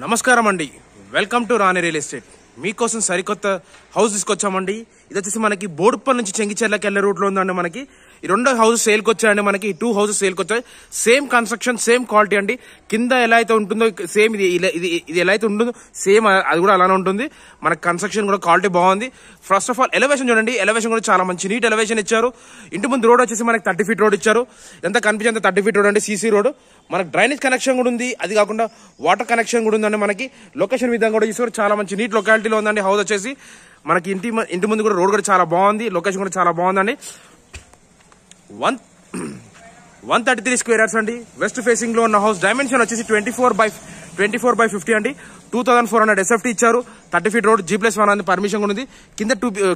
నమస్కారం అండి. Welcome to Rani real estate. మీకోసం సరికొత్త హౌస్ తీసుకొచ్చామండి. ఇది వచ్చేసి మనకి బోడుప్పల్ నుంచి చెంగిచెర్లకి వెళ్ళే రూట్ లో ఉందండి. మనకి ఈ రెండు హౌసెస్ సేల్కి వచ్చాయండి. మనకి 2 హౌసెస్ సేల్కి వచ్చాయి. సేమ్ కన్స్ట్రక్షన్, సేమ్ క్వాలిటీ అండి. కింద ఎలా అయితే ఉంటుందో సేమ్ ఇది ఎలా అయితే ఉంటుందో సేమ్ అది కూడా అలానే ఉంటుంది. మనకి కన్స్ట్రక్షన్ కూడా క్వాలిటీ బాగుంది. ఫస్ట్ ఆఫ్ ఆల్ ఎలివేషన్ చూడండి. ఎలివేషన్ కూడా చాలా మంచి నీట్ ఎలివేషన్ ఇచ్చారు. ఇంటి ముందు రోడ్ వచ్చేసి మనకి 30 ఫీట్ రోడ్ ఇచ్చారు. ఎంత కనిపించేంత 30 ఫీట్ రోడ్ అండి, సీసీ రోడ్. మనకి డ్రైనేజ్ కనెక్షన్ కూడా ఉంది. అది కాకుండా వాటర్ కనెక్షన్ కూడా ఉందండి. మనకి లొకేషన్ విధంగా కూడా చూసారు, చాలా మంచి నీట్ లొకాలిటీలో ఉందండి హౌస్ వచ్చేసి. మనకి ఇంటి ముందు కూడా రోడ్ కూడా చాలా బాగుంది. లొకేషన్ కూడా చాలా బాగుందండి. 133 స్క్వేర్ యార్డ్స్ అండి. వెస్ట్ ఫేసింగ్ లో ఉన్న హౌస్. డైమెన్షన్ వచ్చేసి 24/50 అండి. 2400 SFT ఇచ్చారు. 30 ఫీట్ రోడ్, G+1 అని పర్మిషన్ కూడా ఉంది.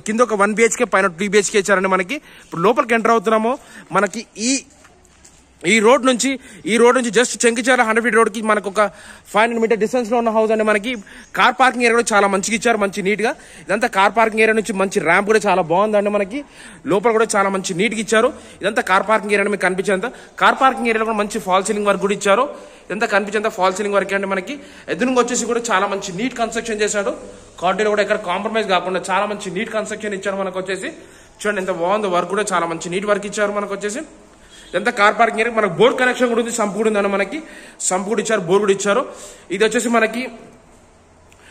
కింద ఒక 1 BHK, పైన 2 BHK ఇచ్చారండి. మనకి ఇప్పుడు లోపలికి ఎంటర్ అవుతున్నాము. మనకి ఈ రోడ్ నుంచి జస్ట్ చెంగిచెర్ల 100 ఫీట్ రోడ్ కి మనకు ఒక 500 మీటర్ డిస్టెన్స్ లో ఉన్న హౌస్ అండి. మనకి కార్ పార్కింగ్ ఏరియా కూడా చాలా మంచిగా ఇచ్చారు, మంచి నీట్ గా. ఇదంతా కార్ పార్కింగ్ ఏరియా నుంచి మంచి ర్యాంప్ కూడా చాలా బాగుందండి. మనకి లోపల కూడా చాలా మంచి నీట్ గా ఇచ్చారు. ఇదంతా కార్ పార్కింగ్ ఏరియా మీకు కనిపించేంత. కార్ పార్కింగ్ ఏరియాలో కూడా మంచి ఫాల్ సీలింగ్ వర్క్ కూడా ఇచ్చారు. ఇదంతా కనిపించేంత ఫాల్ సీలింగ్ వర్క్ అండి. మనకి ఎదురుగా వచ్చేసి కూడా చాలా మంచి నీట్ కన్స్ట్రక్షన్ చేశాడు. క్వాలిటీలో కూడా ఎక్కడ కాంప్రమైజ్ కాకుండా చాలా మంచి నీట్ కన్స్ట్రక్షన్ ఇచ్చారు. మనకు వచ్చేసి చూడండి ఎంత బాగుందో. వర్క్ కూడా చాలా మంచి నీట్ వర్క్ ఇచ్చారు. మనకు వచ్చేసి ఇదంతా కార్ పార్కింగ్ ఏరియా. మనకు బోర్డ్ కనెక్షన్ కూడా ఉంది, సంపు కూడా ఉందండి. మనకి సంపు కూడా ఇచ్చారు, బోర్డు కూడా ఇచ్చారు. ఇది వచ్చేసి మనకి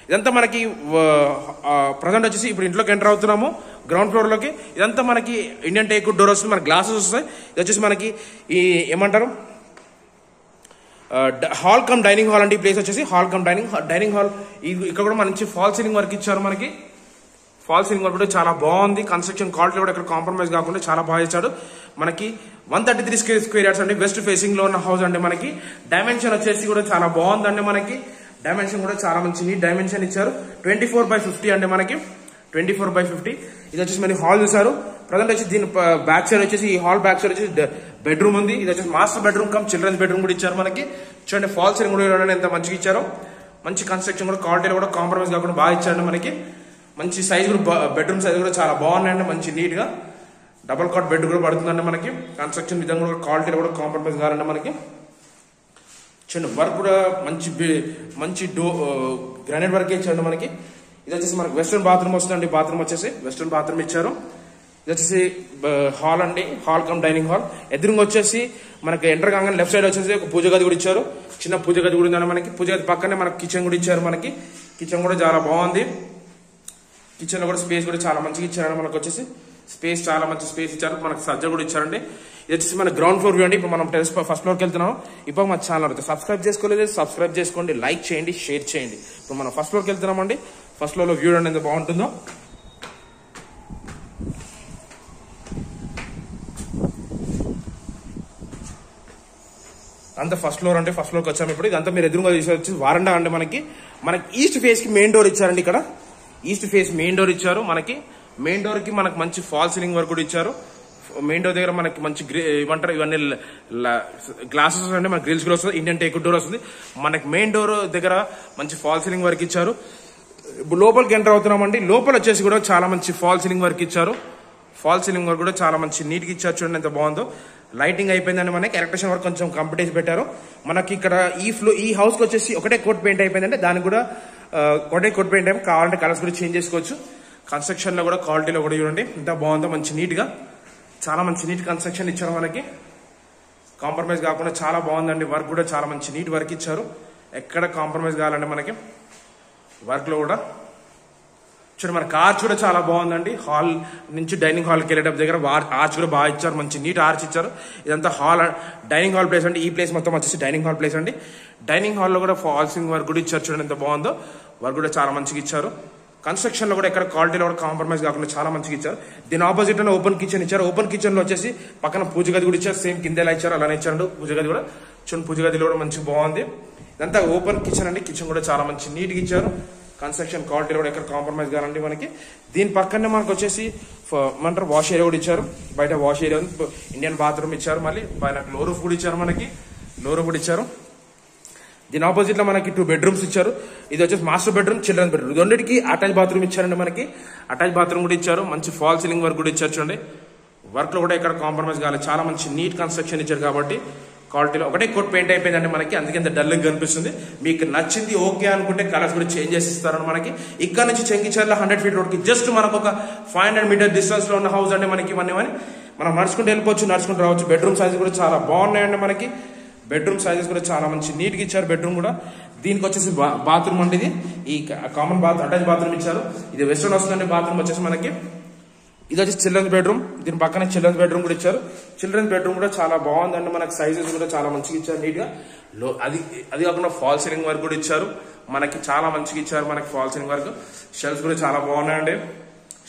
ఇదంతా మనకి ప్రజెంట్ వచ్చేసి ఇప్పుడు ఇంట్లోకి ఎంటర్ అవుతున్నాము గ్రౌండ్ ఫ్లోర్ లోకి. ఇదంతా మనకి ఇండియన్ టేక్ డోర్ వస్తుంది, మనకి గ్లాసెస్ వస్తాయి. ఇది వచ్చేసి మనకి ఈ ఏమంటారు హాల్ కమ్ డైనింగ్ హాల్ అండి. ఈ ప్లేస్ వచ్చేసి హాల్ కమ్ డైనింగ్ హాల్. ఇక్కడ కూడా మంచి ఫాల్ సీలింగ్ వర్క్ ఇచ్చారు. మనకి ఫాల్ సీలింగ్ వర్క్ కూడా చాలా బాగుంది. కన్స్ట్రక్షన్ క్వాలిటీ కూడా ఇక్కడ కాంప్రమైజ్ కాకుండా చాలా బాగా ఇచ్చాడు. మనకి 133 స్క్వేర్ యార్డ్స్ అండి. వెస్ట్ ఫేసింగ్ లో ఉన్న హౌస్ అండి. మనకి డైమెన్షన్ వచ్చేసి కూడా చాలా బాగుందండి. మనకి డైమెన్షన్ కూడా చాలా మంచి నీట్ డైమెన్షన్ ఇచ్చారు. 24/50 అండి. మనకి 24/50. ఇది వచ్చేసి మనకి హాల్ చూసారు. ప్రజెంట్ వచ్చి దీని బ్యాక్ సైడ్ వచ్చేసి ఈ హాల్ బ్యాక్ సైడ్ వచ్చేసి బెడ్రూమ్ ఉంది. ఇది వచ్చేసి master bedroom come children's bedroom కూడా ఇచ్చారు. మనకి చూడండి ఫాల్ సీలింగ్ కూడా ఎంత మంచిగా ఇచ్చారు. మంచి కన్స్ట్రక్షన్ కూడా క్వాలిటీలో కూడా కాంప్రమైజ్ కాకుండా బాగా ఇచ్చారు. మనకి మంచి సైజ్ కూడా బెడ్రూమ్ సైజ్ కూడా చాలా బాగున్నాయండి. మంచి నీట్ గా డబుల్ కాట్ బెడ్ కూడా పడుతుందండి. మనకి కన్స్ట్రక్షన్ విధంగా కూడా క్వాలిటీలో కూడా కాంప్రమైజ్ కావాలండి. మనకి చిన్న వర్క్ కూడా మంచి గ్రానైట్ వర్క్ ఇచ్చారు. మనకి ఇది వచ్చేసి మనకి వెస్ట్రన్ బాత్రూమ్ వస్తుందండి. బాత్రూమ్ వచ్చేసి వెస్ట్రన్ బాత్రూమ్ ఇచ్చారు. ఇది వచ్చేసి హాల్ అండి. Hall cum dining hall. ఎదురుగా వచ్చేసి మనకి ఎంటర్ కాగానే లెఫ్ట్ సైడ్ వచ్చేసి ఒక పూజ గది కూడా ఇచ్చారు. చిన్న పూజ గది కూడా ఉందండి. మనకి పూజ గది పక్కనే మనకి కిచెన్ కూడా ఇచ్చారు. మనకి కిచెన్ కూడా చాలా బాగుంది. కిచెన్ లో కూడా స్పేస్ కూడా చాలా మంచిగా ఇచ్చారండి. మనకు వచ్చేసి స్పేస్ చాలా మంచి స్పేస్ ఇచ్చారు. మనకి సజ్జ కూడా ఇచ్చారండి. ఇది వచ్చేసి మన గ్రౌండ్ ఫ్లోర్ వ్యూ అండి. ఇప్పుడు మనం ఫస్ట్ ఫ్లోర్కి వెళ్తున్నాం. ఇప్పుడు మా ఛానల్ సబ్స్క్రైబ్ చేసుకోలేదు, సబ్స్క్రైబ్ చేసుకోండి, లైక్ చేయండి, షేర్ చేయండి. ఇప్పుడు మనం ఫస్ట్ ఫ్లోర్కి వెళ్తున్నాం అండి. ఫస్ట్ ఫ్లోర్ లో వ్యూ అండి ఎంత బాగుంటుందో. అంత ఫస్ట్ ఫ్లోర్ అంటే ఫస్ట్ ఫ్లోర్కి వచ్చాము. ఇప్పుడు ఇదంతా మీరు ఎదురుగా వచ్చి వారండా అండి. మనకి ఈస్ట్ ఫేస్ కి మెయిన్ డోర్ ఇచ్చారండి. ఇక్కడ ఈస్ట్ ఫేస్ మెయిన్ డోర్ ఇచ్చారు. మనకి మెయిన్ డోర్ కి మనకు మంచి ఫాల్ సీలింగ్ వర్క్ కూడా ఇచ్చారు. మెయిన్ డోర్ దగ్గర మనకి మంచి ఏమంటారు ఇవన్నీ గ్లాసెస్ అంటే మనకి గ్రిల్స్ కూడా వస్తుంది. ఇండియన్ టేక్ డోర్ వస్తుంది. మనకి మెయిన్ డోర్ దగ్గర మంచి ఫాల్ సీలింగ్ వర్క్ ఇచ్చారు. లోపలికి ఎంటర్ అవుతున్నామండి. లోపల వచ్చేసి కూడా చాలా మంచి ఫాల్ సీలింగ్ వర్క్ ఇచ్చారు. ఫాల్ సీలింగ్ వర్క్ కూడా చాలా మంచి నీట్ గా ఇచ్చారు. చూడండి ఎంత బాగుందో. లైటింగ్ అయిపోయిందండి. మనకి ఎలక్ట్రిషన్ వర్క్ కొంచెం కంప్లీట్ పెట్టారు. మనకి ఇక్కడ ఈ హౌస్ కి వచ్చేసి ఒకటే కోట్ పెయింట్ అయిపోయిందంటే దానికి కూడా ఒకటే కోట్ పెయింట్ అయిపోయి కావాలంటే కలర్స్ కూడా చేంజ్ చేసుకోవచ్చు. కన్స్ట్రక్షన్ లో కూడా క్వాలిటీలో కూడా చూడండి ఎంత బాగుందో. మంచి నీట్ గా చాలా మంచి నీట్ కన్స్ట్రక్షన్ ఇచ్చారు. మనకి కాంప్రమైజ్ కాకుండా చాలా బాగుందండి. వర్క్ కూడా చాలా మంచి నీట్ వర్క్ ఇచ్చారు. ఎక్కడ కాంప్రమైజ్ కావాలండి మనకి వర్క్ లో కూడా. చూడండి మన ఆర్చ్ కూడా చాలా బాగుందండి. హాల్ నుంచి డైనింగ్ హాల్కి వెళ్ళేటప్పుడు దగ్గర ఆర్చ్ కూడా బాగా ఇచ్చారు. మంచి నీట్ ఆర్చ్ ఇచ్చారు. ఇదంతా హాల్ డైనింగ్ హాల్ ప్లేస్ అండి. ఈ ప్లేస్ మొత్తం వచ్చేసి డైనింగ్ హాల్ ప్లేస్ అండి. డైనింగ్ హాల్ లో కూడా ఫాల్ సీలింగ్ వర్క్ కూడా ఇచ్చారు. చూడండి ఎంత బాగుందో. వర్క్ కూడా చాలా మంచిగా ఇచ్చారు. కన్స్ట్రక్షన్ లో కూడా ఎక్కడ క్వాలిటీలో కూడా కాంప్రమైజ్ కాకుండా చాలా మంచిగా ఇచ్చారు. దీని ఆపోజిట్ లో ఓపెన్ కిచెన్ ఇచ్చారు. ఓపెన్ కిచెన్ లో వచ్చేసి పక్కన పూజ గది కూడా ఇచ్చారు. సేమ్ కింద ఎలా ఇచ్చారు అలానే ఇచ్చారు పూజ గది కూడా. చూడండి పూజ గదిలో కూడా మంచిగా బాగుంది. ఇదంతా ఓపెన్ కిచెన్ అండి. కిచెన్ కూడా చాలా మంచి నీట్ గా ఇచ్చారు. కన్స్ట్రక్షన్ క్వాలిటీలో కూడా ఎక్కడ కాంప్రమైజ్ కావాలండి మనకి. దీని పక్కనే మనకు వచ్చేసి ఏమంటారు వాష్ ఏరియా కూడా ఇచ్చారు. బయట వాష్ ఏరియా ఇండియన్ బాత్రూమ్ ఇచ్చారు. మళ్ళీ పైన లో రూఫ్ కూడా ఇచ్చారు. మనకి లో రూఫ్ కూడా ఇచ్చారు. దీని ఆపోజిట్ లో మనకి 2 బెడ్రూమ్స్ ఇచ్చారు. ఇది వచ్చేసి మాస్టర్ బెడ్రూమ్, చిల్డ్రన్స్ బెడ్రూమ్. రెండింటికి అటాచ్ బాత్రూమ్ ఇచ్చారండి. మనకి అటాచ్ బాత్రూమ్ కూడా ఇచ్చారు. మంచి ఫాల్ సీలింగ్ వర్క్ కూడా ఇచ్చారు. చూడండి వర్క్ లో కూడా ఎక్కడ కాంప్రమైజ్ కావాలి. చాలా మంచి నీట్ కన్స్ట్రక్షన్ ఇచ్చారు కాబట్టి క్వాలిటీలో ఒకటే కోట్ పెయింట్ అయిపోయిందండి మనకి, అందుకే ఇంత డల్ కనిపిస్తుంది. మీకు నచ్చింది ఓకే అనుకుంటే కలర్స్ కూడా చేంజ్ చేసి ఇస్తారని మనకి. ఇక్కడ నుంచి చెంగిచర్ల 100 feet రోడ్ కి జస్ట్ మనకు ఒక 500 meter డిస్టెన్స్ లో ఉన్న హౌస్ అండి మనకి. ఇవన్నీ మనం నడుచుకుంటూ వెళ్ళిపోవచ్చు, నడుచుకుంటూ రావచ్చు. బెడ్రూమ్ సైజెస్ కూడా చాలా బాగున్నాయండి మనకి. బెడ్రూమ్ సైజెస్ కూడా చాలా మంచి నీట్ గా ఇచ్చారు. బెడ్రూమ్ కూడా దీనికి వచ్చేసి బాత్రూమ్ అండి. ఇది ఈ కామన్ అటాచ్ బాత్రూమ్ ఇచ్చారు. ఇది వెస్టర్న్ వస్తుందండి. బాత్రూమ్ వచ్చేసి మనకి ఇది వచ్చి చిల్డ్రన్స్ బెడ్రూమ్. దీని పక్కన చిల్డ్రన్స్ బెడ్రూమ్ కూడా ఇచ్చారు. చిల్డ్రన్స్ బెడ్రూమ్ కూడా చాలా బాగుందండి మనకి. సైజెస్ కూడా చాలా మంచిగా ఇచ్చారు నీట్ గా. అది కాకుండా ఫాల్ సీలింగ్ వర్క్ కూడా ఇచ్చారు మనకి. చాలా మంచిగా ఇచ్చారు మనకి ఫాల్ సీలింగ్ వర్క్. షెల్ఫ్స్ కూడా చాలా బాగున్నాయండి.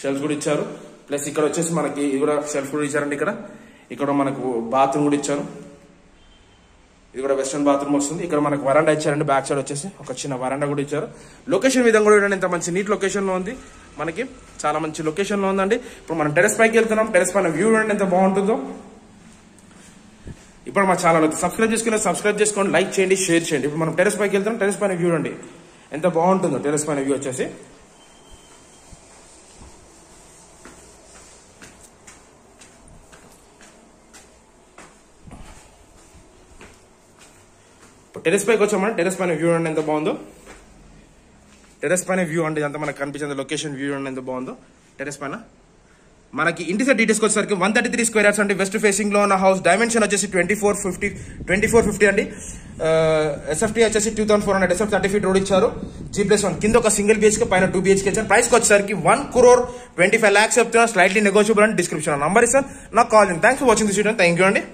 షెల్ఫ్స్ కూడా ఇచ్చారు. ప్లస్ ఇక్కడ వచ్చేసి మనకి ఇది కూడా షెల్ఫ్ కూడా ఇచ్చారండి. ఇక్కడ మనకు బాత్రూమ్ కూడా ఇచ్చారు. ఇది కూడా వెస్టర్న్ బాత్రూమ్ వస్తుంది. ఇక్కడ మనకు వరండా ఇచ్చారండి. బ్యాక్ సైడ్ వచ్చేసి ఒక చిన్న వరండా కూడా ఇచ్చారు. లొకేషన్ విధంగా కూడా ఇంత మంచి నీట్ లొకేషన్ లో ఉంది మనకి. చాలా మంచి లొకేషన్ లో ఉందండి. ఇప్పుడు మనం టెరెస్ పైకి వెళ్తున్నాం. టెరెస్ పైన వ్యూ చూడండి ఎంత బాగుంటుందో. ఇప్పుడు మా ఛానల్ సబ్స్క్రైబ్ చేసుకోండి, లైక్ చేయండి, షేర్ చేయండి. ఇప్పుడు మనం టెరెస్ పైకి వెళ్తున్నాం. టెరెస్ పైన వ్యూ చూడండి ఎంత బాగుంటుందో. టెరెస్ పైన వ్యూ వచ్చేసి టెరెస్ పైకి వచ్చామంటే టెరెస్ పైన వ్యూ అండి ఎంత బాగుందో. టెరెస్ పైన వ్యూ అండి అంతా మనకు కనిపించింది. లొకేషన్ వ్యూ అండి ఎంత బాగుందో. టెరెస్ పైన మనకి ఇంటి సైడ్ డీటెయిల్స్ వచ్చేసరికి 133 square yards అండి. వెస్ట్ ఫేసింగ్ లో ఉన్న హౌస్. డైమెన్షన్ వచ్చేసి 2450 అండి. ఎస్ఎఫ్టీ వచ్చేసి 2400 SF 30 feet రోడ్ ఇచ్చారు. G+1 కింద ఒక సింగిల్ BHK పైన 2 BHK ఇచ్చారు. ప్రైస్ వచ్చేసరికి 1,25,00,000 చెప్తున్నా. స్లైట్లీ నెగోషియబుల్ అని డిస్క్రిప్షన్ నంబర్ ఇస్తాను. నాకు కాల్ చేయండి. Thanks for watching this video. Thank you అండి.